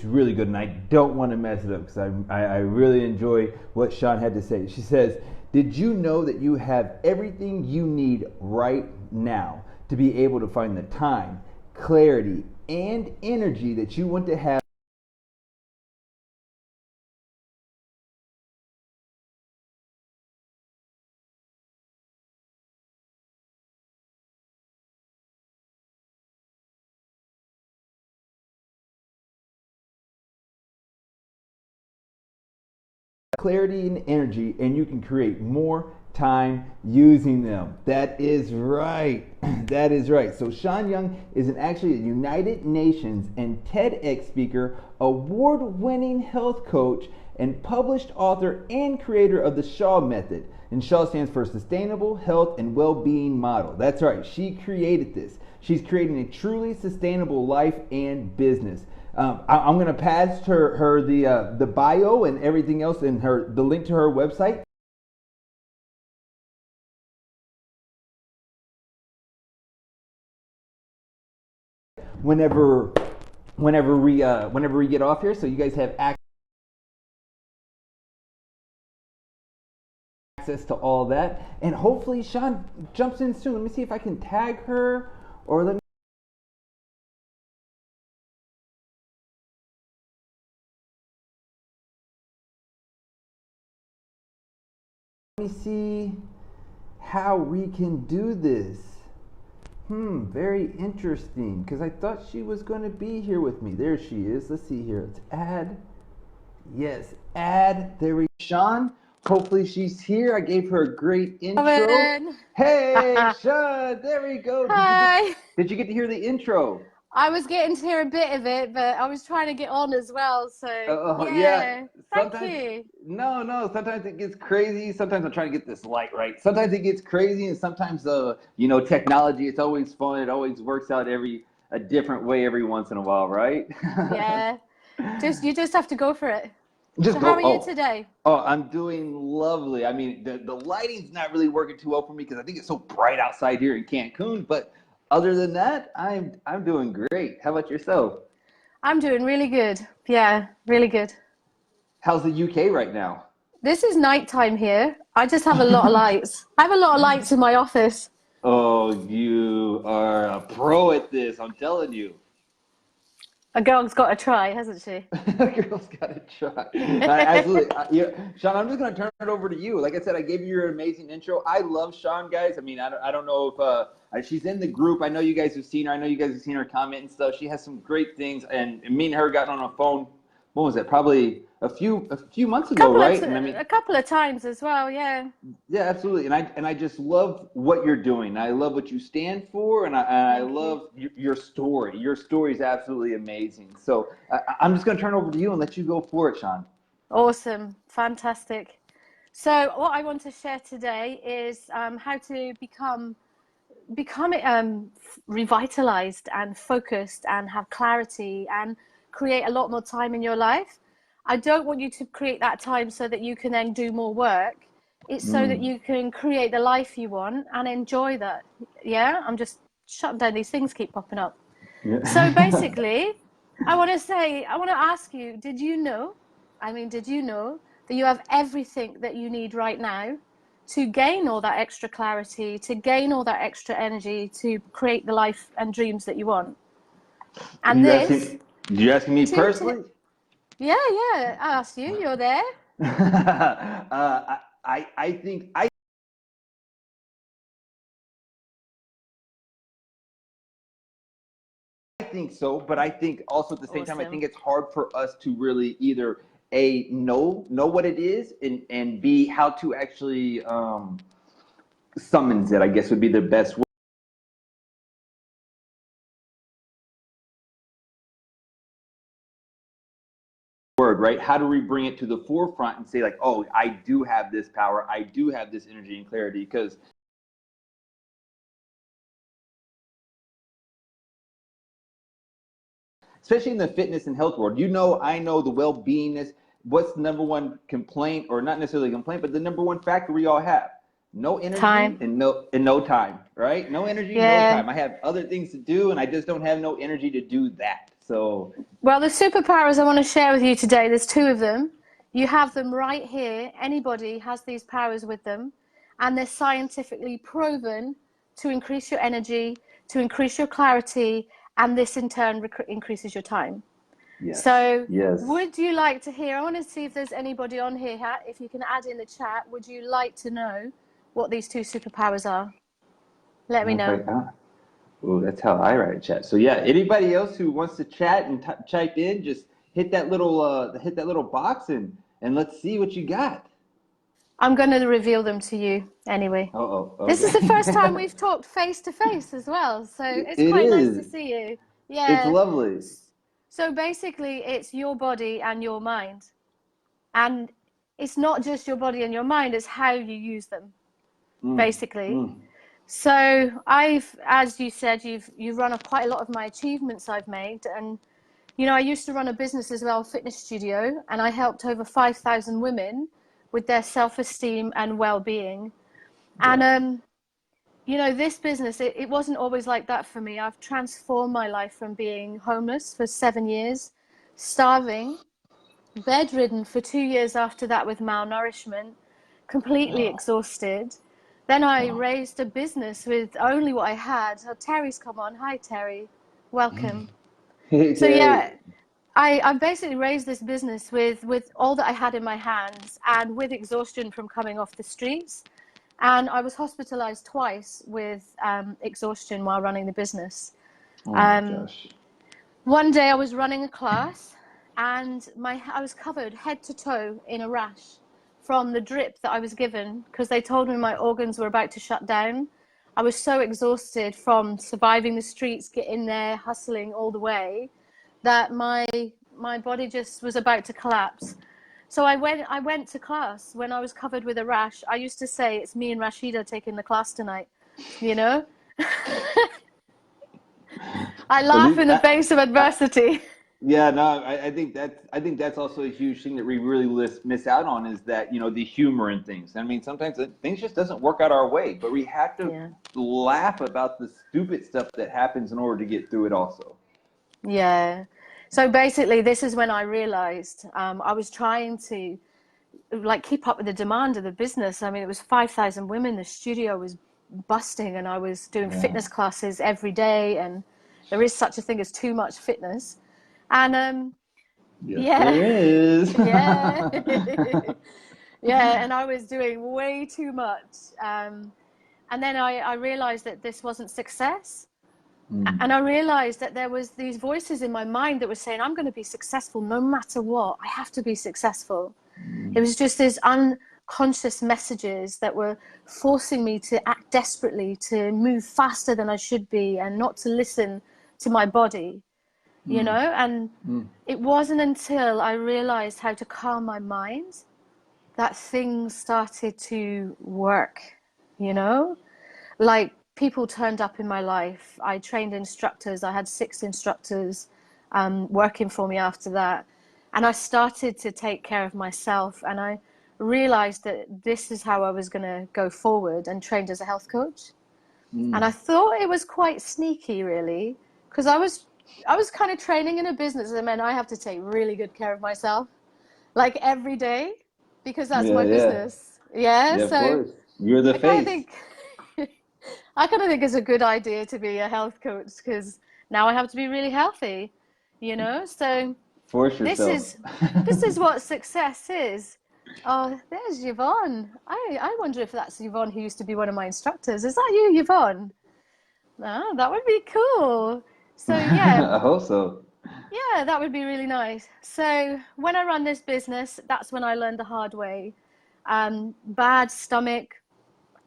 it's really good, and I don't want to mess it up because I really enjoy what Sian had to say. She says, did you know that you have everything you need right now to be able to find the time, clarity, and energy that you want to have clarity and energy, and you can create more time using them. That is right. That is right. So Sian Young is actually a United Nations and TEDx speaker, award-winning health coach, and published author and creator of the Shaw Method. And Shaw stands for Sustainable Health and Wellbeing Model. That's right. She created this. She's creating a truly sustainable life and business. I'm going to pass her the bio and everything else, and the link to her website. Whenever we get off here, so you guys have access to all that, and hopefully Sian jumps in soon. Let me see if I can tag her, or let me see how we can do this. Very interesting, because I thought she was going to be here with me. There she is. Let's see here. Let's add. Yes, add. There we go. Sian, hopefully she's here. I gave her a great intro. Hey, Sian, there we go. Hi. Did you get to hear the intro? I was getting to hear a bit of it, but I was trying to get on as well. So yeah. Thank you. No. Sometimes it gets crazy. Sometimes I'm trying to get this light right. Sometimes it gets crazy, and sometimes technology. It's always fun. It always works out a different way every once in a while, right? Yeah. You just have to go for it. Just so go. How are you today? Oh, I'm doing lovely. I mean, the lighting's not really working too well for me because I think it's so bright outside here in Cancun, but other than that, I'm doing great. How about yourself? I'm doing really good. Yeah, really good. How's the UK right now? This is nighttime here. I just have a lot of lights. I have a lot of lights in my office. Oh, you are a pro at this, I'm telling you. A girl's got to try, hasn't she? A girl's got to try. Absolutely. Sian, I'm just going to turn it over to you. Like I said, I gave you your amazing intro. I love Sian, guys. I mean, I don't know if she's in the group. I know you guys have seen her. I know you guys have seen her comment and stuff. She has some great things. And me and her got on a phone. What was it? Probably a few months ago, right? A couple of times as well, yeah. Yeah, absolutely. And I just love what you're doing. I love what you stand for, and I love your story. Your story is absolutely amazing. So I'm just going to turn over to you and let you go for it, Sian. Awesome, fantastic. So what I want to share today is how to become revitalized and focused and have clarity and create a lot more time in your life. I don't want you to create that time so that you can then do more work. It's so that you can create the life you want and enjoy that. Yeah, I'm just shutting down. These things keep popping up. Yeah. So basically, I want to ask you, did you know that you have everything that you need right now to gain all that extra clarity, to gain all that extra energy, to create the life and dreams that you want? And you're asking me personally? Yeah, I asked you. You're there. I think so, but I think also at the same time, I think it's hard for us to really either know what it is, and B, how to actually summons it, I guess would be the best word, right? How do we bring it to the forefront and say like, oh, I do have this power, I do have this energy and clarity? Because especially in the fitness and health world, I know the well-beingness, what's the number one complaint, or not necessarily complaint, but the number one factor we all have? No energy and no time, right? No energy, no time. I have other things to do, and I just don't have no energy to do that. So, Well, the superpowers I want to share with you today, there's two of them. You have them right here. Anybody has these powers with them, and they're scientifically proven to increase your energy, to increase your clarity, and this in turn increases your time. yes, So, yes. would you like to hear? I want to see if there's anybody on here. If you can add in the chat, would you like to know what these two superpowers are? Let me know. Oh, that's how I write chat. So yeah, anybody else who wants to chat and type in, just hit that little box and let's see what you got. I'm going to reveal them to you anyway. Oh, This is the first time okay. we've talked face to face as well, so it's It quite nice to is. see you. It's Yeah. lovely. So basically, it's your body and your mind. And it's not just your body and your mind, it's how you use them, Mm, basically. mm. So as you said, you've run quite a lot of my achievements I've made. And, I used to run a business as well, a fitness studio, and I helped over 5,000 women with their self-esteem and well-being. Yeah. And, this business, it wasn't always like that for me. I've transformed my life from being homeless for 7 years, starving, bedridden for 2 years after that with malnourishment, completely Wow. exhausted. Then I Wow. raised a business with only what I had. Oh, Terry's come on. Hi, Terry. Welcome. Hey, So Terry. yeah, I basically raised this business with all that I had in my hands and with exhaustion from coming off the streets. And I was hospitalized twice with exhaustion while running the business. Oh my Um, gosh. One day I was running a class and I was covered head to toe in a rash from the drip that I was given because they told me my organs were about to shut down. I was so exhausted from surviving the streets, getting there, hustling all the way, that my body just was about to collapse. So I went to class when I was covered with a rash. I used to say it's me and Rashida taking the class tonight, you know? I At laugh least in the face of I, adversity. yeah, no, I think that's also a huge thing that we really miss out on is that, the humor in things. I mean, sometimes things just doesn't work out our way, but we have to Yeah. laugh about the stupid stuff that happens in order to get through it also. Yeah. So basically, this is when I realized I was trying to like keep up with the demand of the business. I mean, it was 5,000 women. The studio was busting, and I was doing Yeah. fitness classes every day. And there is such a thing as too much fitness. And Yes, yeah, there is. yeah, yeah. And I was doing way too much. And then I realized that this wasn't success. Mm, And I realized that there was these voices in my mind that were saying, I'm going to be successful no matter what. I have to be successful. It mm, was just these unconscious messages that were forcing me to act desperately, to move faster than I should be, and not to listen to my body, mm, And mm. it wasn't until I realized how to calm my mind that things started to work, you know? Like people turned up in my life. I trained instructors. I had 6 instructors working for me after that. And I started to take care of myself. And I realized that this is how I was going to go forward, and trained as a health coach. And I Mm. thought it was quite sneaky, really, because I was kind of training in a business that meant I have to take really good care of myself, like every day, because that's Yeah, my yeah. business. Yeah. Yeah, of So course. You're the I kind of face. think I kind of think it's a good idea to be a health coach because now I have to be really healthy. So Force this yourself. is this is what success is. Oh, there's Yvonne. I wonder if that's Yvonne who used to be one of my instructors. Is that you, Yvonne? Oh, that would be cool. So yeah, I hope so. yeah, that would be really nice. So when I ran this business, that's when I learned the hard way. Bad stomach,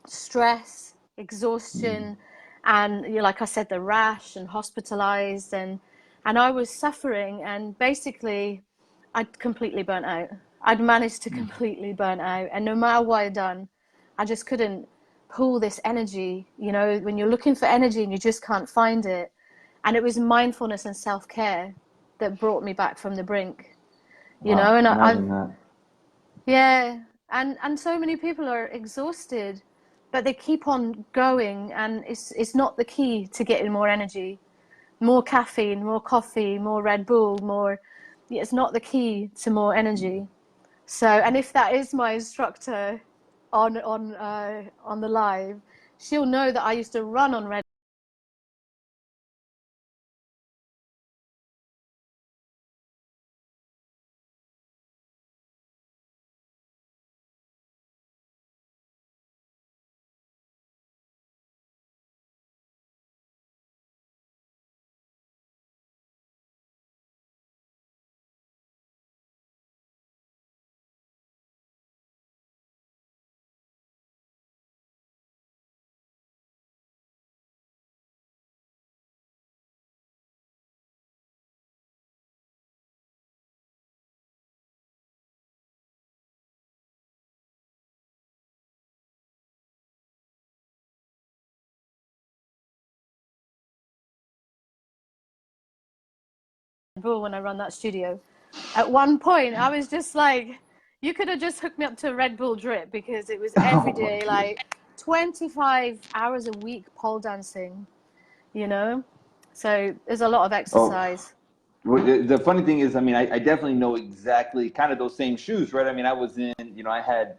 stress, Mm, exhaustion, and like I said, the rash, and hospitalized, and I was suffering, and basically I'd completely burnt out. I'd managed to mm, completely burn out, and no matter what I'd done, I just couldn't pull this energy, when you're looking for energy and you just can't find it. And it was mindfulness and self-care that brought me back from the brink, wow, and I've imagine that. yeah, and so many people are exhausted, but they keep on going, and it's not the key to getting more energy. More caffeine, more coffee, more Red Bull, more. It's not the key to more energy. So, and if that is my instructor on the live, she'll know that I used to run on Red Bull when I run that studio. At one point, I was just like, you could have just hooked me up to a Red Bull drip because it was every Oh, day, like 25 hours a week pole dancing, you know? So there's a lot of oh. exercise. Well, the funny thing is, I mean, I definitely know exactly kind of those same shoes, right? I mean, I was in, I had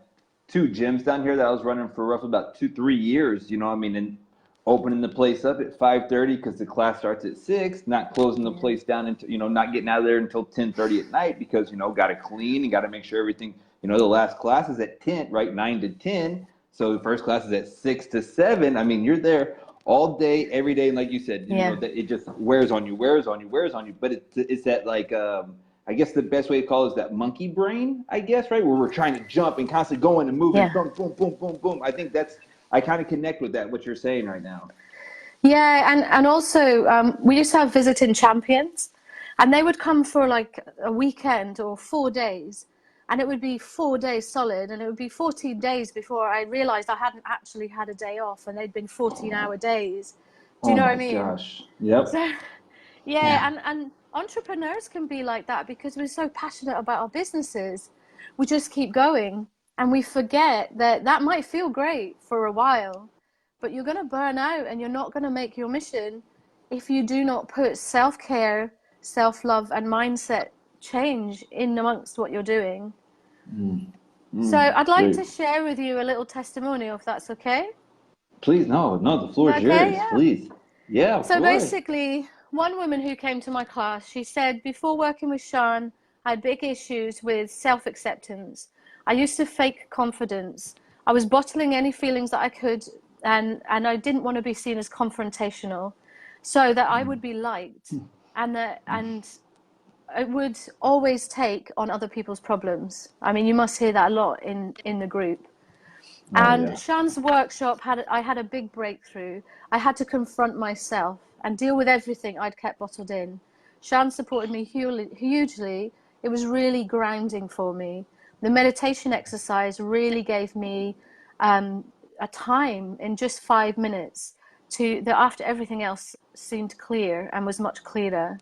two gyms down here that I was running for roughly about 2, 3 years, I mean, and opening the place up at 5:30 because the class starts at 6, not closing the Yeah. place down until, not getting out of there until 10:30 at night because, got to clean and got to make sure everything, the last class is at 10, right? 9 to 10. So the first class is at 6 to 7. I mean, you're there all day, every day, and like you said, Yeah. that it just wears on you, wears on you, wears on you. But it's that like I guess the best way to call it is that monkey brain, I guess, right? Where we're trying to jump and constantly going and moving, Yeah. boom, boom, boom, boom, boom. I think I kind of connect with that, what you're saying right now. Yeah, and also we used to have visiting champions, and they would come for like a weekend or 4 days, and it would be 4 days solid, and it would be 14 days before I realized I hadn't actually had a day off, and they'd been 14-hour days. Do you Oh know what I my mean? gosh. Yep. So, yeah, Yeah. and entrepreneurs can be like that because we're so passionate about our businesses. We just keep going and we forget that that might feel great for a while, but you're going to burn out and you're not going to make your mission if you do not put self-care, self-love, and mindset change in amongst what you're doing. Mm. So Mm. I'd like to Great. share with you a little testimonial, if that's okay. Please, no, no, the floor is Okay, yours. yeah. Please. Yeah, of So course. basically, one woman who came to my class, she said, before working with Sian, I had big issues with self-acceptance. I used to fake confidence. I was bottling any feelings that I could, and I didn't want to be seen as confrontational, so that I would be liked, and it would always take on other people's problems. I mean, you must hear that a lot in the group. Oh And yeah. Shan's workshop I had a big breakthrough. I had to confront myself and deal with everything I'd kept bottled in. Shan supported me hugely. It was really grounding for me. The meditation exercise really gave me a time in just 5 minutes to that after everything else seemed clear and was much clearer.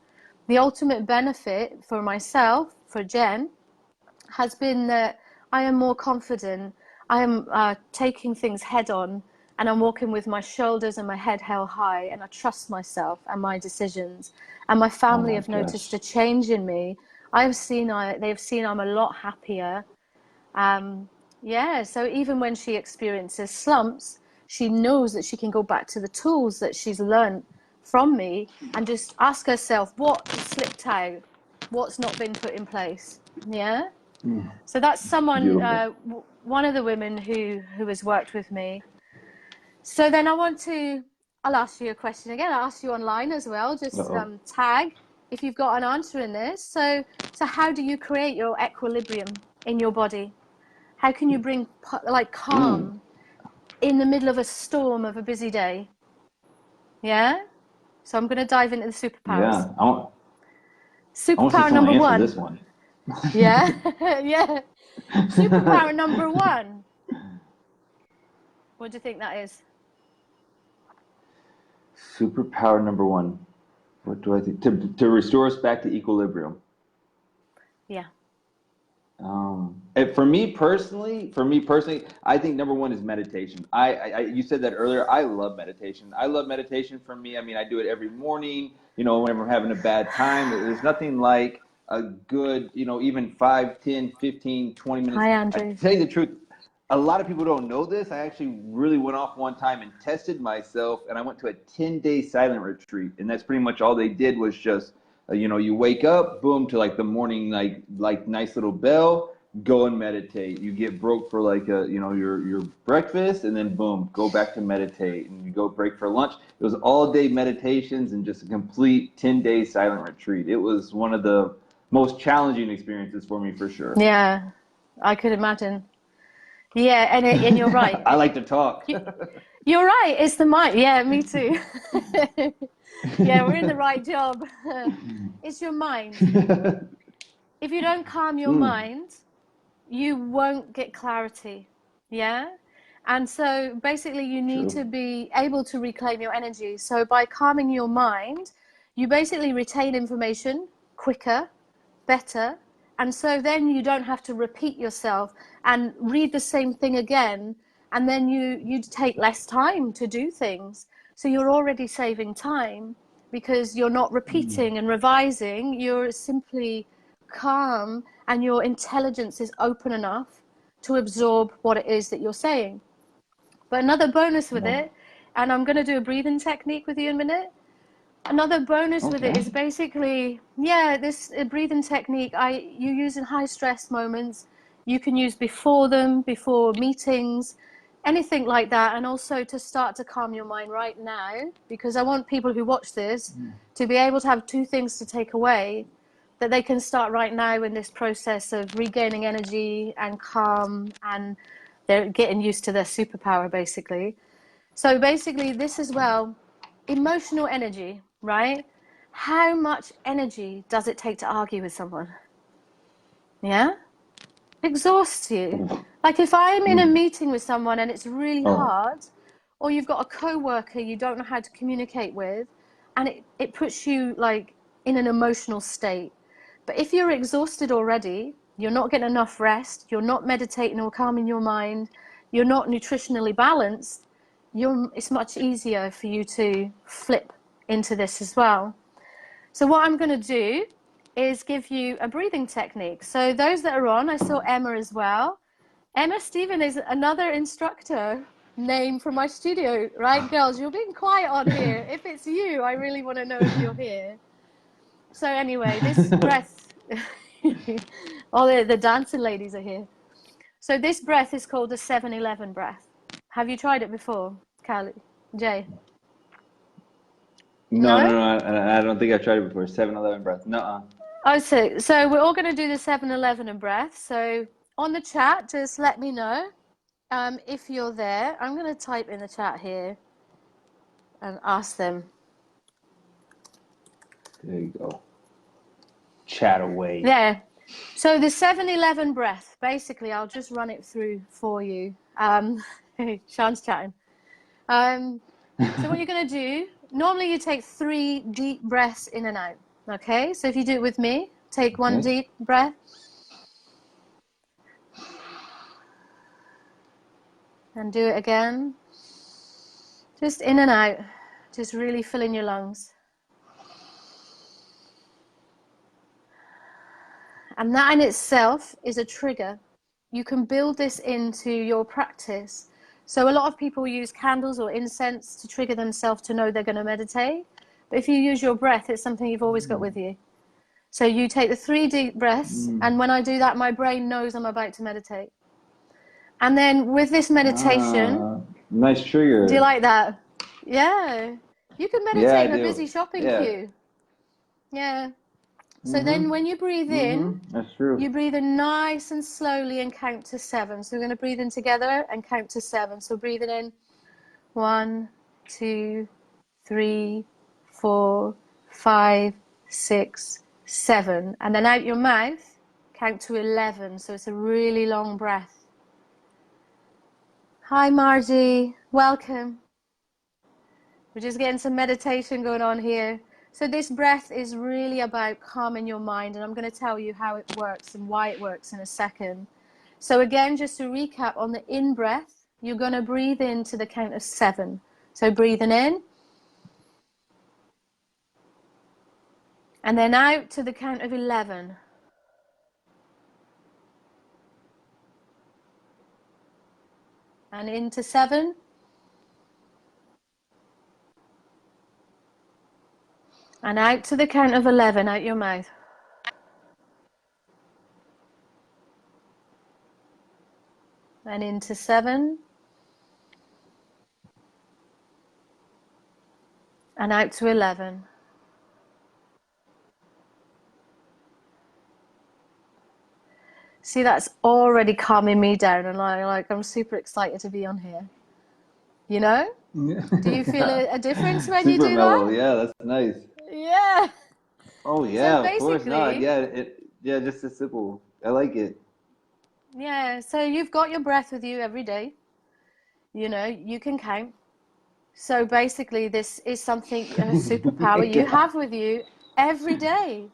The ultimate benefit for myself, for Jen, has been that I am more confident. I am taking things head on, and I'm walking with my shoulders and my head held high, and I trust myself and my decisions. And my Oh family my have noticed gosh. a change in me. They have seen I'm a lot happier. Yeah, so even when she experiences slumps, she knows that she can go back to the tools that she's learned from me and just ask herself what slipped out, what's not been put in place. Yeah. Mm. So that's someone, Beautiful. one of the women who has worked with me. So then I'll ask you a question again. I'll ask you online as well. Just Uh-oh. tag if you've got an answer in this. So how do you create your equilibrium in your body? How can you bring like Mm. calm in the middle of a storm of a busy day? Yeah. So I'm going to dive into the superpowers. Yeah. I want to see Superpower someone number answer this one. one. Yeah. Yeah. Superpower number one. What do you think that is? Superpower number one. What do I think? To restore us back to equilibrium. Yeah. For me personally, I think number one is meditation. You said that earlier. I love meditation. I love meditation. For me, I mean, I do it every morning. You know, whenever I'm having a bad time, there's nothing like a good, you know, even 5, 10, 15, 20 minutes. Hi, I Andrew. tell you the truth, a lot of people don't know this. I actually really went off one time and tested myself, and I went to a 10-day silent retreat, and that's pretty much all they did was just, you know, you wake up, boom, to like the morning, like nice little bell. Go and meditate. You get broke for like your breakfast, and then boom, go back to meditate, and you go break for lunch. It was all day meditations and just a complete 10-day silent retreat. It was one of the most challenging experiences for me, for sure. Yeah, I could imagine. Yeah, and you're right. I like to talk. You're right. It's the mind. Yeah, me too. Yeah, we're in the right job. It's your mind. If you don't calm your mind, you won't get clarity. Yeah. And so basically you need to be able to reclaim your energy. So by calming your mind, you basically retain information quicker, better. And so then you don't have to repeat yourself and read the same thing again. And then you take less time to do things. So you're already saving time because you're not repeating and revising. You're simply calm, and your intelligence is open enough to absorb what it is that you're saying. But another bonus with it, and I'm going to do a breathing technique with you in a minute. Another bonus with it is basically, this breathing technique you use in high stress moments. You can use before meetings, anything like that. And also to start to calm your mind right now, because I want people who watch this to be able to have two things to take away that they can start right now in this process of regaining energy and calm, and they're getting used to their superpower, basically. So basically this as well, emotional energy, right? How much energy does it take to argue with someone? Yeah? Exhausts you. Like if I'm in a meeting with someone and it's really hard, or you've got a coworker you don't know how to communicate with, and it puts you like in an emotional state. But if you're exhausted already, you're not getting enough rest, you're not meditating or calming your mind, you're not nutritionally balanced, it's much easier for you to flip into this as well. So what I'm going to do is give you a breathing technique. So those that are on, I saw Emma as well. Emma Stephen is another instructor name from my studio, right, girls? You're being quiet on here. If it's you, I really want to know if you're here. So anyway, this breath, all the dancing ladies are here. So this breath is called the 7-11 breath. Have you tried it before, Callie? Jay? No, I don't think I've tried it before. 7-11 breath. Nuh-uh. Oh, so we're all going to do the 7-11 breath. So on the chat, just let me know if you're there. I'm going to type in the chat here and ask them. There you go. Chat away. Yeah. So the 7-11 breath, basically, I'll just run it through for you. Sean's chatting. So what you're going to do, normally you take 3 deep breaths in and out. Okay, so if you do it with me, take 1 deep breath. And do it again. Just in and out. Just really filling your lungs. And that in itself is a trigger. You can build this into your practice. So a lot of people use candles or incense to trigger themselves to know they're going to meditate. But if you use your breath, it's something you've always got with you. So you take the 3 deep breaths, and when I do that, my brain knows I'm about to meditate. And then with this meditation... nice trigger. Do you like that? Yeah. You can meditate in a busy shopping queue. Yeah. So then when you breathe in, that's true. You breathe in nice and slowly and count to 7. So we're going to breathe in together and count to 7. So breathing in 1, 2, 3, 4, 5, 6, 7. And then out your mouth, count to 11. So it's a really long breath. Hi, Margie. Welcome. We're just getting some meditation going on here. So this breath is really about calming your mind, and I'm going to tell you how it works and why it works in a second. So again, just to recap, on the in-breath, you're going to breathe in to the count of 7. So breathing in. And then out to the count of 11. And into 7. And out to the count of 11, out your mouth. And into 7. And out to 11. See, that's already calming me down, and I'm super excited to be on here. You know? Do you feel a difference when you do mellow. that? Yeah, that's nice. Yeah. Oh yeah, So of course not. basically, Yeah, just as simple. I like it. yeah, so you've got your breath with you every day. You know, you can count. So basically, this is something, a superpower you have with you every day.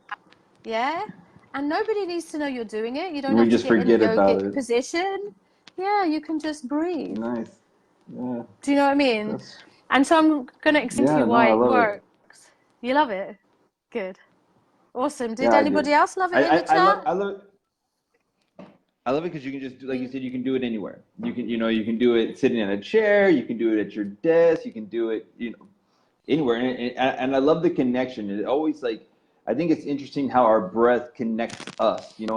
Yeah? And nobody needs to know you're doing it. You don't We have to just get in a forget about yogic it. position. Yeah, you can just breathe. Nice. Yeah. Do you know what I mean? That's, And so I'm going to explain to you why I it love it. works. You love it? Good. Awesome. Did Yeah, I anybody do. else love it in the chat? I love it because you can just do, like you said, you can do it anywhere. You can do it sitting in a chair. You can do it at your desk. You can do it, anywhere. And I love the connection. It always I think it's interesting how our breath connects us, and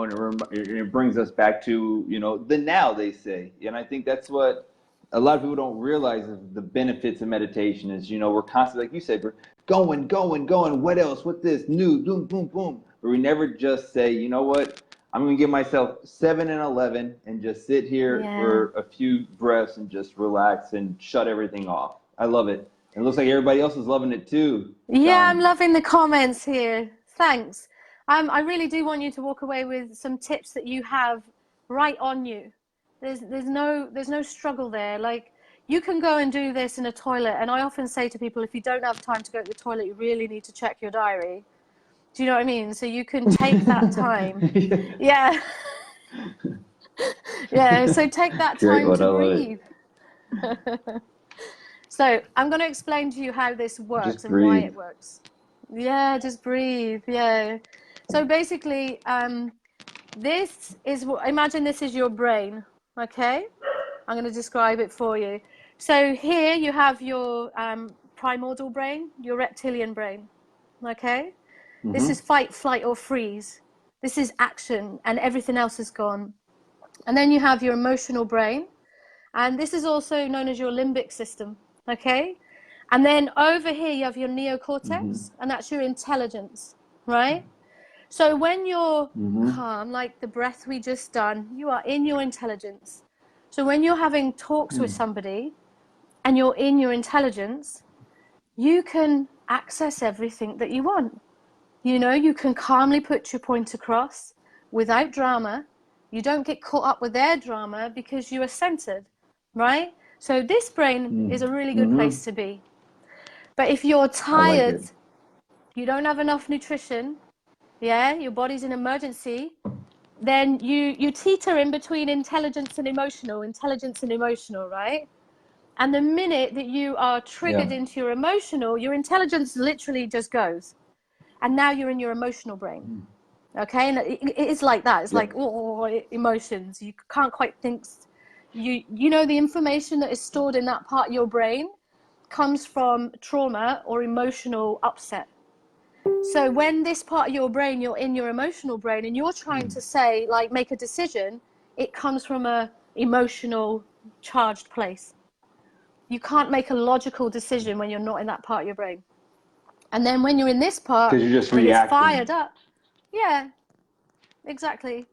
it brings us back to, the now, they say. And I think that's what a lot of people don't realize is the benefits of meditation is, we're constantly, like you said, we're going. What else? What this? New, boom, boom, boom. But we never just say, you know what? I'm going to give myself 7 and 11 and just sit here for a few breaths and just relax and shut everything off. I love it. It looks like everybody else is loving it too. Yeah, I'm loving the comments here. Thanks. I really do want you to walk away with some tips that you have right on you. There's no struggle there. Like, you can go and do this in a toilet. And I often say to people, if you don't have time to go to the toilet, you really need to check your diary. Do you know what I mean? So you can take that time. Yeah. Yeah, so take that time to breathe. So I'm going to explain to you how this works and why it works. Yeah, just breathe. Yeah. So basically, imagine this is your brain. Okay. I'm going to describe it for you. So here you have your primordial brain, your reptilian brain. Okay. Mm-hmm. This is fight, flight, or freeze. This is action, and everything else is gone. And then you have your emotional brain, and this is also known as your limbic system. Okay. And then over here you have your neocortex, and that's your intelligence, right? So when you're calm, like the breath we just done, you are in your intelligence. So when you're having talks with somebody and you're in your intelligence, you can access everything that you want. You can calmly put your point across without drama. You don't get caught up with their drama because you are centered, right? So this brain is a really good place to be. But if you're tired, you don't have enough nutrition, your body's in emergency, then you teeter in between intelligence and emotional, right? And the minute that you are triggered into your emotional, your intelligence literally just goes. And now you're in your emotional brain. Okay? And it is like that. It's like, emotions. You can't quite think. You know, the information that is stored in that part of your brain comes from trauma or emotional upset. So when this part of your brain, you're in your emotional brain and you're trying to say, like, make a decision, it comes from a emotional charged place. You can't make a logical decision when you're not in that part of your brain. And then when you're in this part, because you're just when reacting. It's fired up. Yeah, exactly.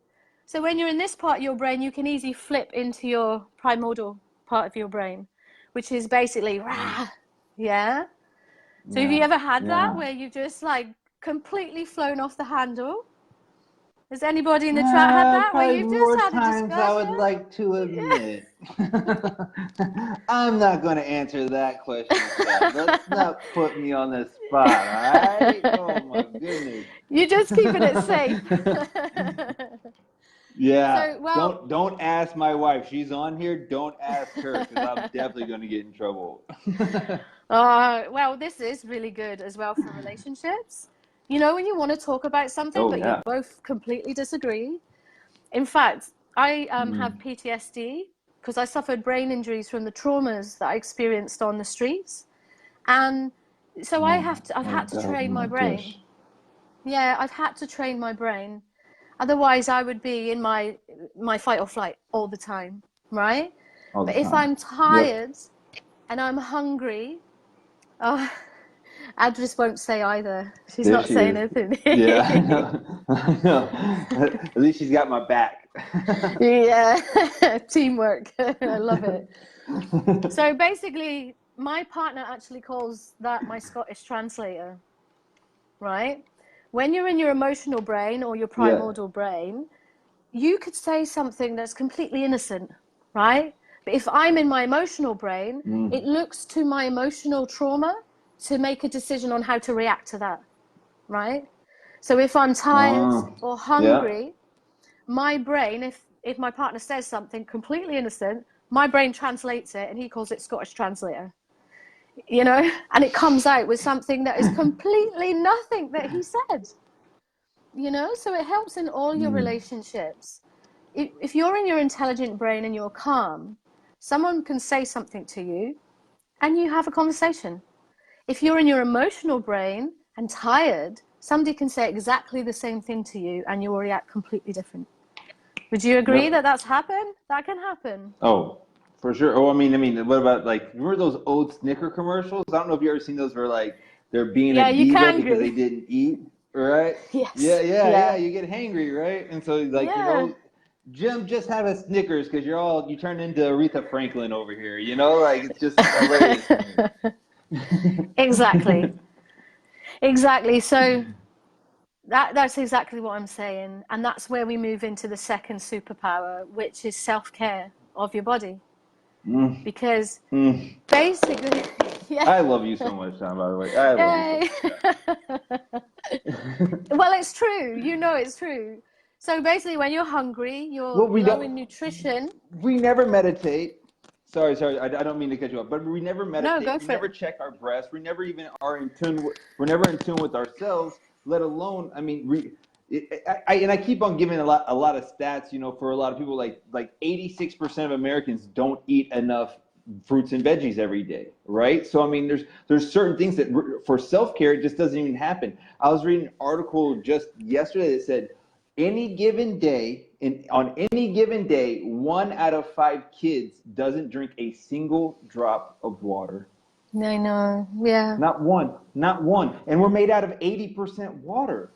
So when you're in this part of your brain, you can easily flip into your primordial part of your brain, which is basically rah. Yeah. So have you ever had that where you've just like completely flown off the handle? Has anybody in the chat had that where you've just had a discussion? I would like to admit. I'm not going to answer that question. Let's not put me on the spot, all right? Oh my goodness. You're just keeping it safe. Yeah. So, well, Don't ask my wife. She's on here. Don't ask her because I'm definitely going to get in trouble. well, this is really good as well for relationships. You know, when you want to talk about something, Oh but you yeah. both completely disagree. In fact, I have Mm. PTSD because I suffered brain injuries from the traumas that I experienced on the streets. And so I've Oh had to God, train my my brain. gosh. Yeah, I've had to train my brain. Otherwise, I would be in my fight or flight all the time, right? All But the if time. I'm Yep. tired and I'm hungry, oh, Adris won't say either. She's There not she saying is. anything. Yeah, I know. I know. At least she's got my back. Yeah, teamwork. I love it. So basically, my partner actually calls that my Scottish translator, right? When you're in your emotional brain or your Yeah. primordial brain, you could say something that's completely innocent, right? But if I'm in my emotional brain, Mm. it looks to my emotional trauma to make a decision on how to react to that, right? So if I'm tired Oh, or yeah. hungry, my brain, if my partner says something completely innocent, my brain translates it and he calls it Scottish translator, you know, and it comes out with something that is completely nothing that he said, you know. So it helps in all your Mm. relationships. If you're in your intelligent brain and you're calm, someone can say something to you and you have a conversation. If you're in your emotional brain and tired, somebody can say exactly the same thing to you and you'll react completely different. Would you agree that Yep. that's happened? That can happen. Oh, for sure. Oh, I mean, what about like remember those old Snicker commercials? I don't know if you ever seen those where like they're being a Yeah, you diva can because they agree. didn't eat, right? Yeah, Yes. yeah, yeah. Yeah. You get hangry, right? And so like, Yeah. Jim, just have a Snickers because you turn into Aretha Franklin over here, like it's just hilarious to me. Exactly. Exactly. So that's exactly what I'm saying. And that's where we move into the second superpower, which is self-care of your body. Mm, Because mm. basically, yeah. I love you so much, Tom, by the way. I love you so Yay. much. Well, it's true. You know it's true. So basically, when you're hungry, you're Well, low in nutrition. we never meditate. Sorry, I don't mean to cut you off, but we never No, meditate. go We for never it. check our breasts. We never even are in tune. We're never in tune with ourselves. Let alone, I mean, and I keep on giving a lot of stats. For a lot of people, like 86% of Americans don't eat enough fruits and veggies every day, right? So I mean, there's certain things that for self care it just doesn't even happen. I was reading an article just yesterday that said any given day on any given day 1 out of 5 kids doesn't drink a single drop of water. I know. Yeah. Not one, and we're made out of 80% water.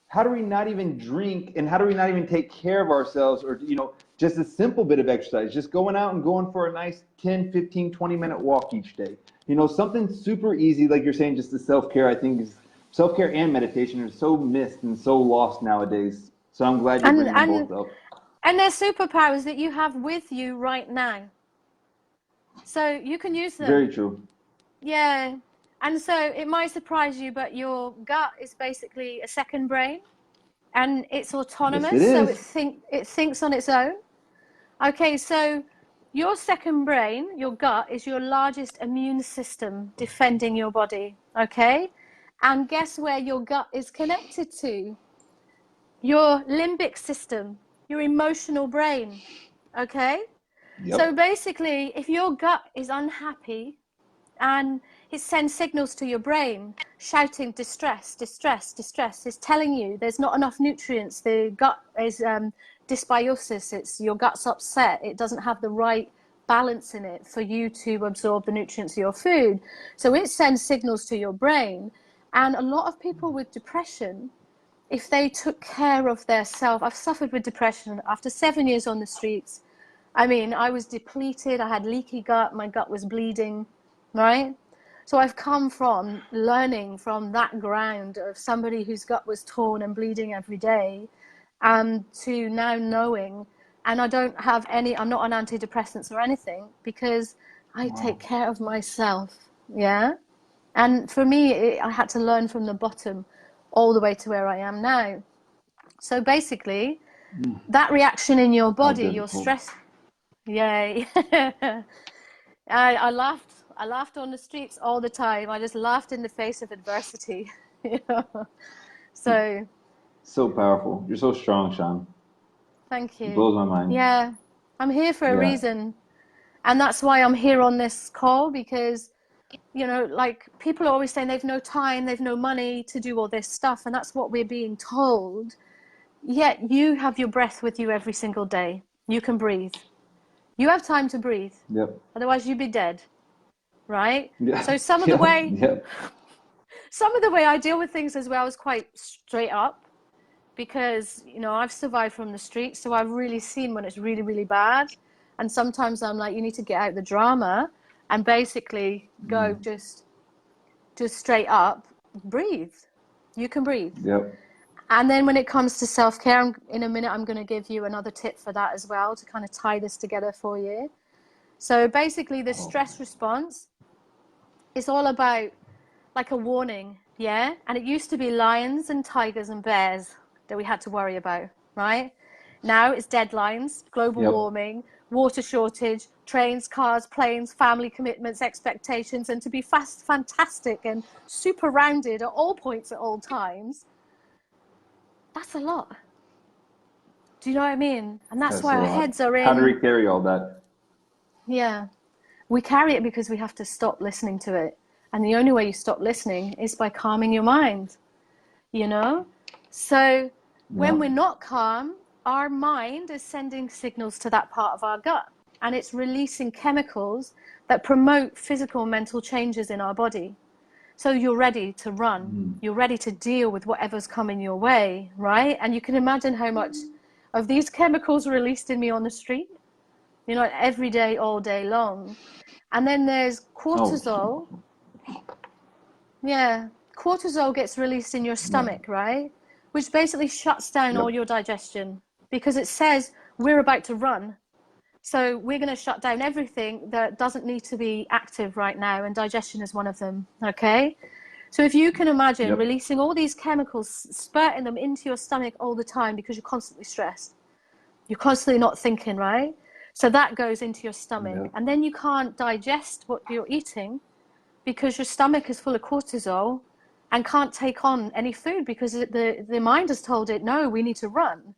How do we not even drink, and how do we not even take care of ourselves, or just a simple bit of exercise, just going out and going for a nice 10, 15, 20-minute walk each day, something super easy, like you're saying, just the self-care. I think is self-care and meditation are so missed and so lost nowadays, so I'm glad you're And bringing them and both up. and they're superpowers that you have with you right now. So you can use Very them. true. Yeah. And so it might surprise you, but your gut is basically a second brain and it's Yes, it autonomous, so is. it thinks on its own. Okay, so your second brain, your gut, is your largest immune system defending your body. Okay? And guess where your gut is connected to? Your limbic system, your emotional brain. Okay? So Yep. basically, if your gut is unhappy and it sends signals to your brain shouting distress, distress, distress, it's telling you there's not enough nutrients, the gut is dysbiosis, it's your gut's upset, it doesn't have the right balance in it for you to absorb the nutrients of your food. So it sends signals to your brain. And a lot of people with depression, if they took care of their self, I've suffered with depression after 7 years on the streets. I mean, I was depleted, I had leaky gut, my gut was bleeding, right? So I've come from learning from that ground of somebody whose gut was torn and bleeding every day, to now knowing, and I don't have any, I'm not on antidepressants or anything because I take Wow. care of myself, yeah? And for me, I had to learn from the bottom all the way to where I am now. So basically, That reaction in your How body, your difficult. stress. Yay. I laughed. I laughed on the streets all the time. I just laughed in the face of adversity. You know? So So powerful. You're so strong, Sean. thank It you. blows my mind. Yeah, I'm here for a Yeah. reason. And that's why I'm here on this call, because, you know, like people are always saying they've no time, they've no money to do all this stuff. And that's what we're being told. Yet you have your breath with you every single day. You can breathe. You have time to breathe. Yep. Otherwise you'd be dead, right? Yeah. So some of the Yep. way Yep. I deal with things as well is quite straight up, because, you know, I've survived from the streets, so I've really seen when it's really, really bad. And sometimes I'm like, you need to get out the drama and basically go just straight up, breathe. You can breathe. Yep. And then when it comes to self-care, in a minute, I'm going to give you another tip for that as well, to kind of tie this together for you. So basically the stress response is all about like a warning, yeah? And it used to be lions and tigers and bears that we had to worry about, right? Now it's deadlines, global Yep. warming, water shortage, trains, cars, planes, family commitments, expectations, and to be fantastic and super rounded at all points at all times. That's a lot. Do you know what I mean? And that's That's why a our lot. heads are How do we in. carry all that? Yeah. We carry it because we have to stop listening to it. And the only way you stop listening is by calming your mind, you know? So when Yeah. we're not calm, our mind is sending signals to that part of our gut, and it's releasing chemicals that promote physical and mental changes in our body. So you're ready to run. You're ready to deal with whatever's coming your way, right? And you can imagine how much of these chemicals released in me on the street, you know, every day, all day long. And then there's cortisol. Oh. Yeah, cortisol gets released in your Yeah. stomach, right? Which basically shuts down all Yep. your digestion, because it says we're about to run. So we're going to shut down everything that doesn't need to be active right now, and digestion is one of them, okay? So if you can imagine Yep. releasing all these chemicals, spurting them into your stomach all the time because you're constantly stressed. You're constantly not thinking, right? So that goes into your stomach. Yep. And then you can't digest what you're eating because your stomach is full of cortisol and can't take on any food because the mind has told it, no, we need to run.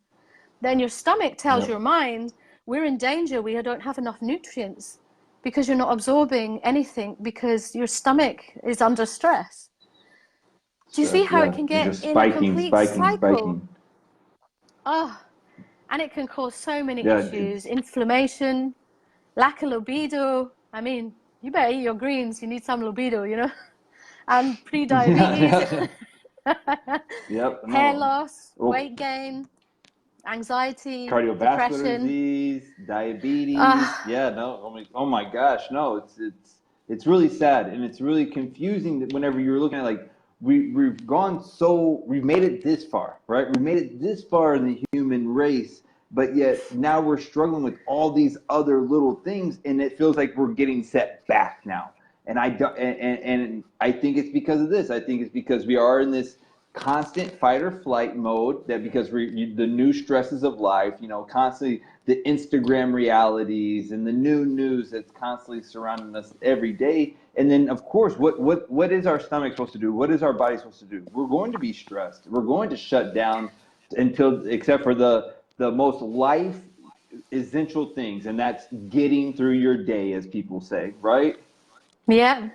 Then your stomach tells Yep. your mind, we're in danger, we don't have enough nutrients, because you're not absorbing anything because your stomach is under stress. Do you see how Yeah. it can You're get just in a spiking, complete spiking, cycle? spiking. Oh, and it can cause so many Yeah. issues, inflammation, lack of libido. I mean, you better eat your greens, you need some libido, you know? And pre-diabetes, Yep. hair No. loss, Oh, weight gain, anxiety, cardiovascular depression. disease, diabetes. Yeah. No. Oh my gosh. No. It's really sad, and it's really confusing that whenever you're looking at, like, we've made it this far, right? We've made it this far in the human race, but yet now we're struggling with all these other little things, and it feels like we're getting set back now. And I don't, and I think it's because of this. I think it's because we are in this constant fight or flight mode, that because the new stresses of life, you know, constantly the Instagram realities and the new news that's constantly surrounding us every day. And then, of course, what is our stomach supposed to do? What is our body supposed to do? We're going to be stressed. We're going to shut down until, except for the most life essential things, and that's getting through your day, as people say, right? Yeah.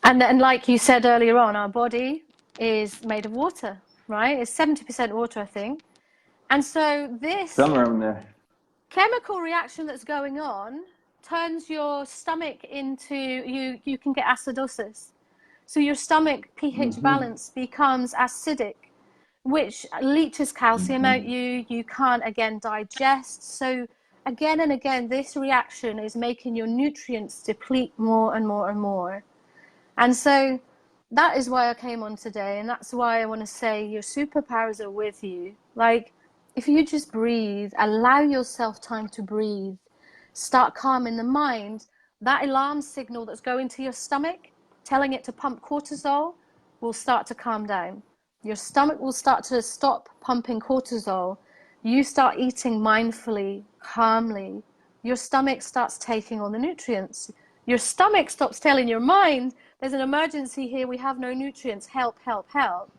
And like you said earlier on, our body is made of water, right? It's 70% water, I think. And so this Somewhere in there. chemical reaction that's going on turns your stomach into, you can get acidosis. So your stomach pH balance becomes acidic, which leaches calcium out you can't again digest. So again and again, this reaction is making your nutrients deplete more and more and more. And so that is why I came on today, and that's why I want to say your superpowers are with you. Like, if you just breathe, allow yourself time to breathe, start calming the mind, that alarm signal that's going to your stomach, telling it to pump cortisol, will start to calm down. Your stomach will start to stop pumping cortisol you start eating mindfully, calmly, your stomach starts taking all the nutrients. Your stomach stops telling your mind, there's an emergency here, we have no nutrients, help, help, help.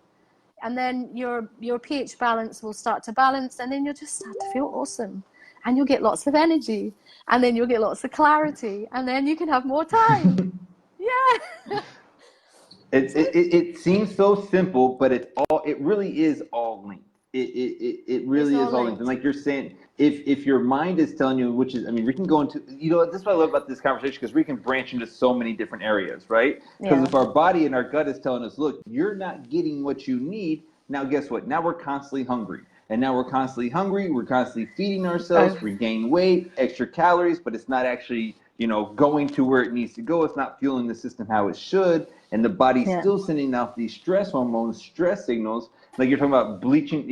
And then your pH balance will start to balance, and then you'll just start to feel awesome. And you'll get lots of energy, and then you'll get lots of clarity, and then you can have more time. Yeah. It seems so simple, but it really is all linked. It really is all linked. And like you're saying, if your mind is telling you, which is, I mean, we can go into, this is what I love about this conversation, because we can branch into so many different areas, right? Because if our body and our gut is telling us, look, you're not getting what you need, now guess what? Now we're constantly hungry. And now we're constantly hungry, we're constantly feeding ourselves, we gain weight, extra calories, but it's not actually, going to where it needs to go. It's not fueling the system how it should. And the body's still sending out these stress hormones, stress signals, like you're talking about bleaching,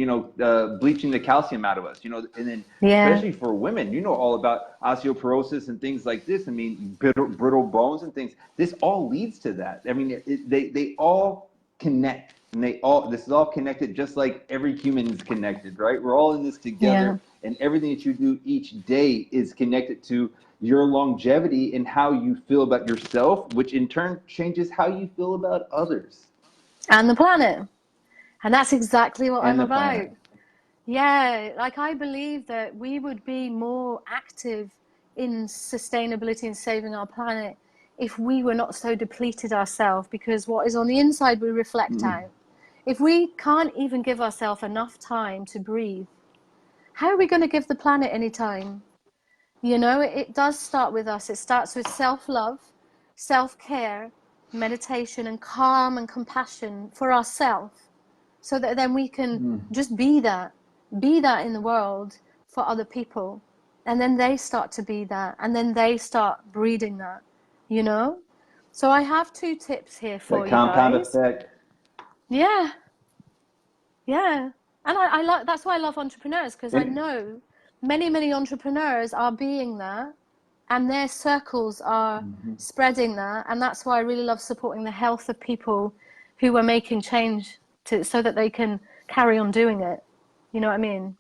bleaching the calcium out of us, and then especially for women, all about osteoporosis and things like this. I mean, brittle bones and things. This all leads to that. I mean, they all connect. And this is all connected, just like every human is connected, right? We're all in this together, and everything that you do each day is connected to your longevity and how you feel about yourself, which in turn changes how you feel about others. And the planet. And that's exactly what I'm about. Yeah, like I believe that we would be more active in sustainability and saving our planet if we were not so depleted ourselves, because what is on the inside we reflect out. If we can't even give ourselves enough time to breathe, how are we going to give the planet any time? It does start with us. It starts with self-love, self-care, meditation, and calm and compassion for ourselves, so that then we can just be that in the world for other people. And then they start to be that, and then they start breeding that, So I have 2 tips here for you guys. Compound effect. Yeah. And I like, that's why I love entrepreneurs, because I know many entrepreneurs are being that, and their circles are spreading that. And that's why I really love supporting the health of people who are making change so that they can carry on doing it. You know what I mean?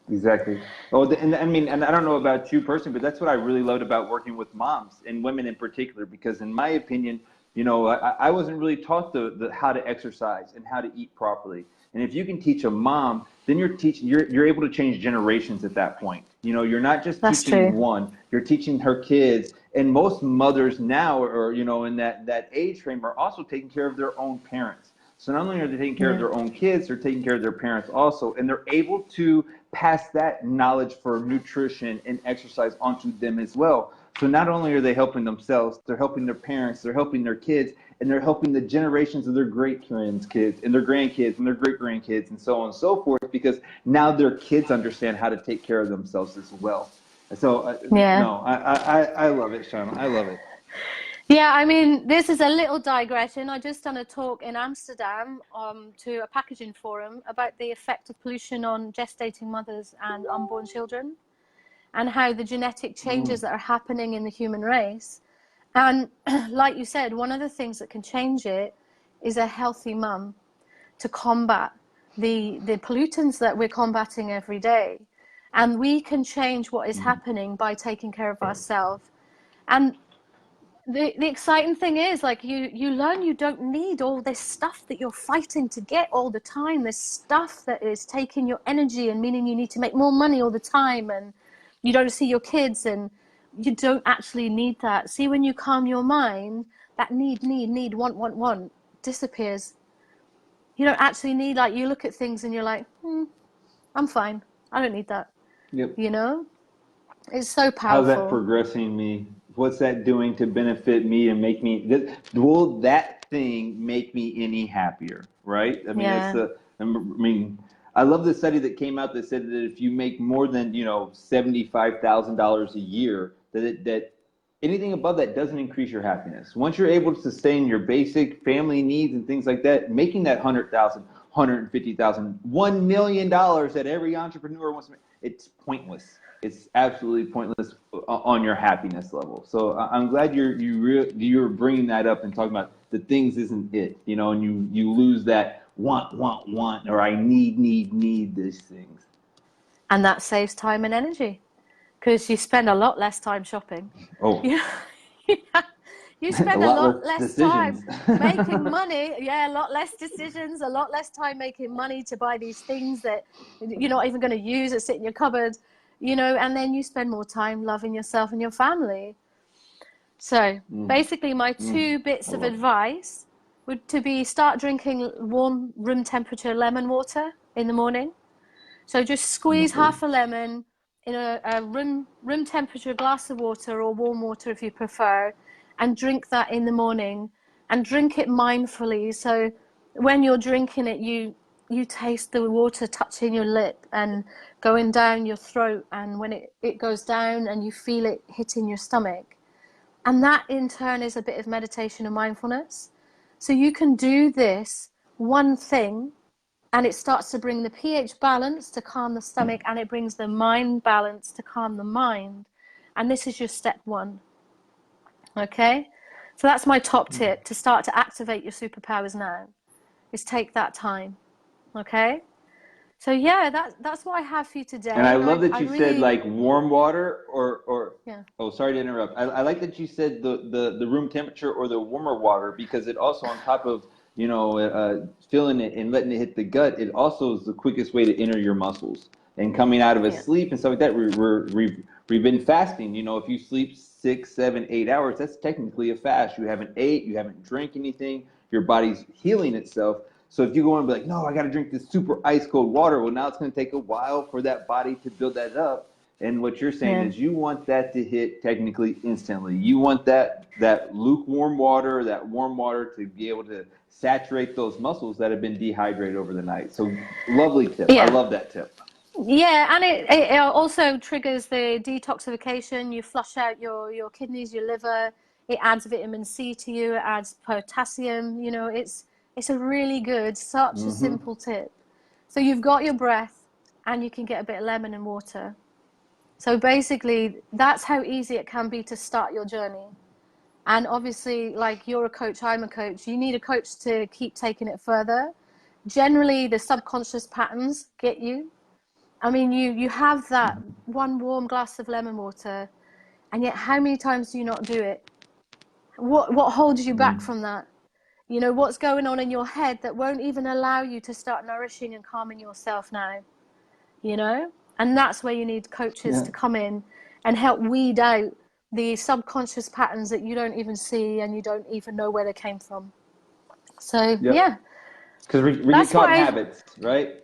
Exactly. Oh, and I don't know about you personally, but that's what I really loved about working with moms and women in particular, because in my opinion, I wasn't really taught how to exercise and how to eat properly. And if you can teach a mom, then you're able to change generations at that point. You're not just teaching one, you're teaching her kids. And most mothers now, or in that age frame, are also taking care of their own parents. So not only are they taking care of their own kids, they're taking care of their parents also, and they're able to pass that knowledge for nutrition and exercise onto them as well. So not only are they helping themselves, they're helping their parents, they're helping their kids, and they're helping the generations of their great-grandkids and their grandkids and their great-grandkids and so on and so forth, because now their kids understand how to take care of themselves as well. So, I love it, Shauna. I love it. Yeah, I mean, this is a little digression. I just done a talk in Amsterdam to a packaging forum about the effect of pollution on gestating mothers and unborn children, and how the genetic changes that are happening in the human race. And like you said, one of the things that can change it is a healthy mum to combat the pollutants that we're combating every day. And we can change what is happening by taking care of ourselves. And the exciting thing is, like, you learn you don't need all this stuff that you're fighting to get all the time, this stuff that is taking your energy and meaning you need to make more money all the time, and you don't see your kids, and you don't actually need that. See, when you calm your mind, that need, want disappears. You don't actually need, like, you look at things and you're like, I'm fine. I don't need that. Yep. It's so powerful. How's that progressing me? What's that doing to benefit me and make me, will that thing make me any happier, right? I mean, I love the study that came out that said that if you make more than, $75,000 a year, that anything above that doesn't increase your happiness. Once you're able to sustain your basic family needs and things like that, making that $100,000, $150,000, $1 million that every entrepreneur wants to make, it's pointless. It's absolutely pointless on your happiness level. So I'm glad you're bringing that up and talking about the things isn't it, and you lose that want, or I need these things. And that saves time and energy because you spend a lot less time shopping. Oh, You you a spend a lot lot less less decisions. time making money. Yeah, a lot less decisions, a lot less time making money to buy these things that you're not even going to use that sit in your cupboard, and then you spend more time loving yourself and your family. So basically my two bits I of love it. advice would to be start drinking warm room temperature lemon water in the morning. So just squeeze Lovely. half a lemon in a room temperature glass of water, or warm water if you prefer, and drink that in the morning, and drink it mindfully. So when you're drinking it, you taste the water touching your lip and going down your throat, and when it goes down and you feel it hitting your stomach. And that in turn is a bit of meditation and mindfulness. So you can do this one thing and it starts to bring the pH balance to calm the stomach, and it brings the mind balance to calm the mind. And this is your step one. Okay? So that's my top tip to start to activate your superpowers now, is take that time. Okay? So yeah, that's what I have for you today. And I love that I you said really, like warm water or yeah. oh, sorry to interrupt. I like that you said the room temperature or the warmer water, because it also, on top of, feeling it and letting it hit the gut, it also is the quickest way to enter your muscles. And coming out of a Yeah. sleep and stuff like that, we've been fasting. If you sleep 6, 7, 8 hours, that's technically a fast. You haven't ate, you haven't drank anything, your body's healing itself. So if you go and be like, no, I got to drink this super ice cold water, well, now it's going to take a while for that body to build that up. And what you're saying Yeah. is you want that to hit technically instantly. You want that lukewarm water, that warm water to be able to saturate those muscles that have been dehydrated over the night. So lovely tip. I Yeah. love that tip. Yeah, and it also triggers the detoxification. You flush out your kidneys, your liver. It adds vitamin C to you. It adds potassium. It's a really good, such a simple tip. So you've got your breath, and you can get a bit of lemon and water. So basically, that's how easy it can be to start your journey. And obviously, like you're a coach, I'm a coach. You need a coach to keep taking it further. Generally, the subconscious patterns get you. I mean, you have that one warm glass of lemon water, and yet how many times do you not do it? What holds you back from that? What's going on in your head that won't even allow you to start nourishing and calming yourself now? And that's where you need coaches to come in and help weed out the subconscious patterns that you don't even see and you don't even know where they came from. So yeah, Because we get that's caught in why. habits, right?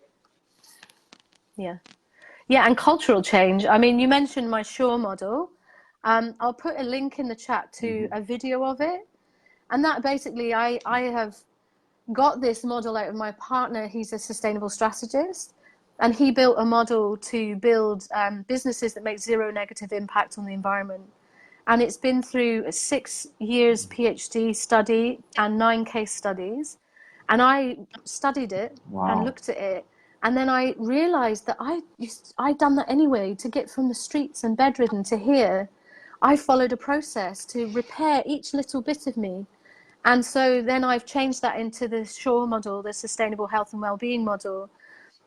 Yeah. Yeah, and cultural change. I mean, you mentioned my Shaw model. I'll put a link in the chat to a video of it. And that basically, I have got this model out of my partner. He's a sustainable strategist. And he built a model to build businesses that make zero negative impact on the environment. And it's been through a 6 years PhD study and 9 case studies. And I studied it and Wow. looked at it. And then I realized that I'd done that anyway. To get from the streets and bedridden to here, I followed a process to repair each little bit of me. And so then I've changed that into the SURE model, the Sustainable Health and Wellbeing model.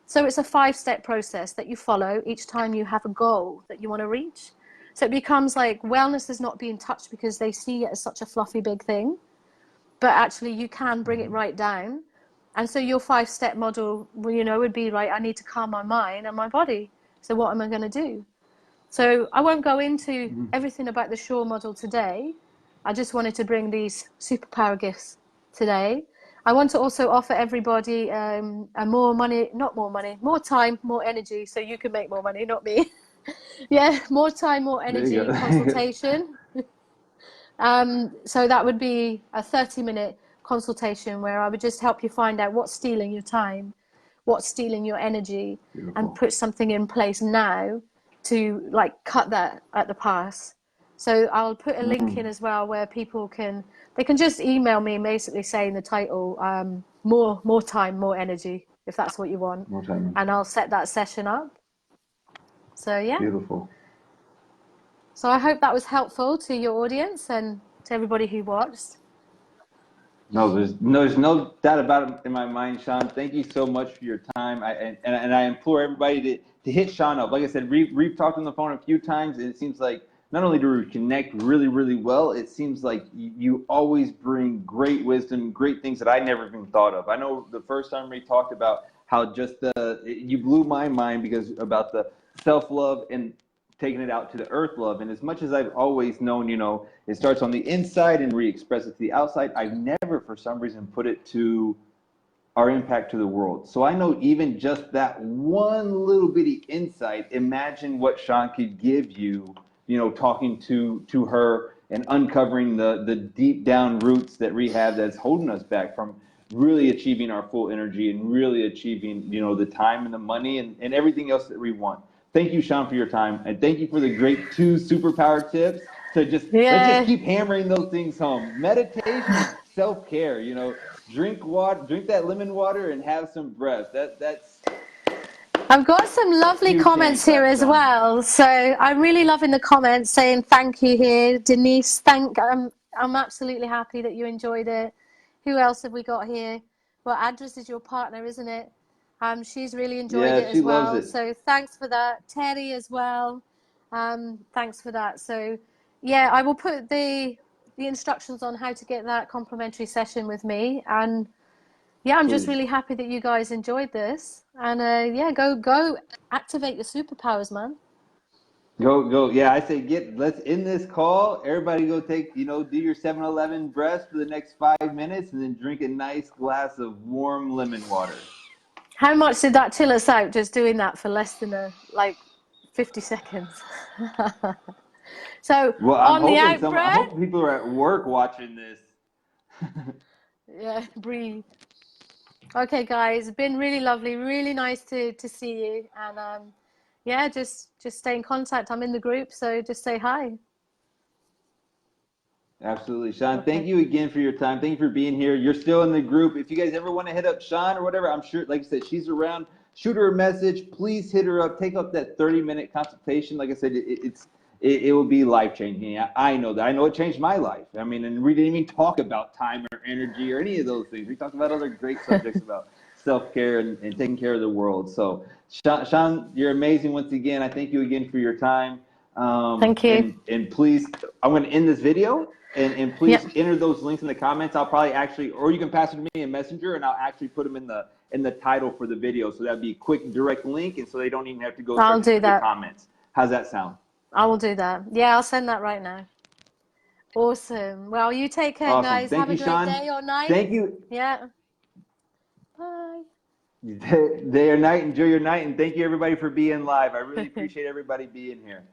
So it's a 5-step process that you follow each time you have a goal that you want to reach. So it becomes like wellness is not being touched because they see it as such a fluffy big thing, but actually you can bring it right down. And so your 5-step model, would be right. I need to calm my mind and my body. So what am I going to do? So I won't go into everything about the SURE model today. I just wanted to bring these superpower gifts today. I want to also offer everybody more time, more energy, so you can make more money, not me. Yeah, more time, more There you energy go. consultation. So that would be a 30-minute consultation where I would just help you find out what's stealing your time, what's stealing your energy, and put something in place now to cut that at the pass. So I'll put a link in as well where people can just email me basically saying the title, more time, more energy, if that's what you want. More time. And I'll set that session up. So yeah. Beautiful. So I hope that was helpful to your audience and to everybody who watched. No, there's no doubt about it in my mind, Sean. Thank you so much for your time. And I implore everybody to hit Sean up. Like I said, we've talked on the phone a few times, and it seems like not only do we connect really, really well, it seems like you always bring great wisdom, great things that I never even thought of. I know the first time we talked about how you blew my mind because about the self-love and taking it out to the earth love. And as much as I've always known, it starts on the inside and re-express it to the outside, I've never, for some reason, put it to our impact to the world. So I know even just that one little bitty insight, imagine what Sean could give you, talking to her and uncovering the deep down roots that we have that's holding us back from really achieving our full energy and really achieving, the time and the money and everything else that we want. Thank you, Sean, for your time, and thank you for the great 2 superpower tips to let's just keep hammering those things home. Meditation and self-care, drink water, drink that lemon water, and have some breath. That's. I've got some lovely comments here as well. So I'm really loving the comments saying thank you here, Denise. I'm absolutely happy that you enjoyed it. Who else have we got here? Well, Adris is your partner, isn't it? She's really enjoyed it as well. Loves it. So thanks for that. Terry as well. Thanks for that. So yeah, I will put the instructions on how to get that complimentary session with me. And yeah, I'm just really happy that you guys enjoyed this. And yeah, go activate your superpowers, man. Go. Yeah, I say let's end this call. Everybody go take, do your 7-Eleven breath for the next 5 minutes and then drink a nice glass of warm lemon water. How much did that chill us out just doing that for less than 50 seconds? So on the out breath. I hope people are at work watching this. Yeah, breathe. Okay, guys, it's been really lovely, really nice to see you. And yeah, just stay in contact. I'm in the group, so just say hi. Absolutely. Sean, thank you again for your time. Thank you for being here. You're still in the group. If you guys ever want to hit up Sean or whatever, I'm sure, like I said, she's around. Shoot her a message. Please hit her up. Take up that 30-minute consultation. Like I said, it will be life-changing. I know that. I know it changed my life. I mean, and we didn't even talk about time or energy or any of those things. We talked about other great subjects about self-care and taking care of the world. So, Sean, you're amazing once again. I thank you again for your time. Thank you. And please, I'm going to end this video. And please enter those links in the comments. I'll probably actually, or you can pass it to me in Messenger, and I'll actually put them in the title for the video. So that'd be a quick, direct link, and so they don't even have to go through the comments. How's that sound? I will do that. Yeah, I'll send that right now. Awesome. Well, you take care, guys. Thank have you, a great Sean. day or night. Thank you. Yeah. Bye. Day or night. Enjoy your night, and thank you everybody for being live. I really appreciate everybody being here.